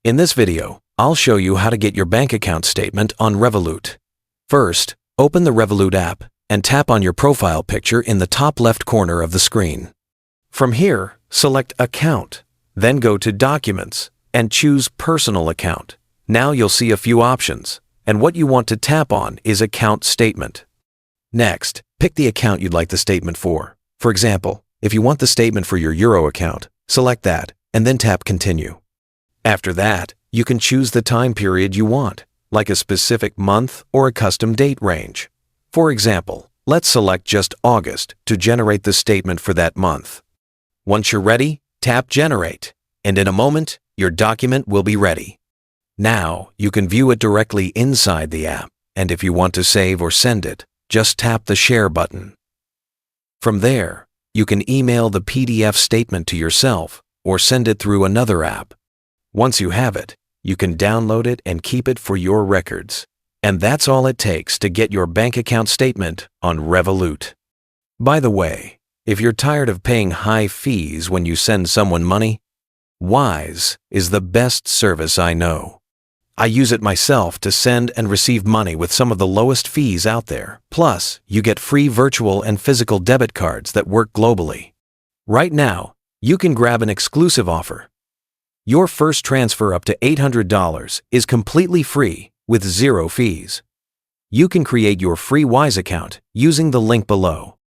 In this video, I'll show you how to get your bank account statement on Revolut. First, open the Revolut app and tap on your profile picture in the top left corner of the screen. From here, select Account, then go to Documents and choose Personal Account. Now you'll see a few options, and what you want to tap on is Account Statement. Next, pick the account you'd like the statement for. For example, if you want the statement for your Euro account, select that and then tap Continue. After that, you can choose the time period you want, like a specific month or a custom date range. For example, let's select just August to generate the statement for that month. Once you're ready, tap Generate, and in a moment, your document will be ready. Now, you can view it directly inside the app, and if you want to save or send it, just tap the Share button. From there, you can email the PDF statement to yourself or send it through another app. Once you have it, you can download it and keep it for your records. And that's all it takes to get your bank account statement on Revolut. By the way, if you're tired of paying high fees when you send someone money, Wise is the best service I know. I use it myself to send and receive money with some of the lowest fees out there. Plus, you get free virtual and physical debit cards that work globally. Right now, you can grab an exclusive offer. Your first transfer up to $800 is completely free with 0 fees. You can create your free Wise account using the link below.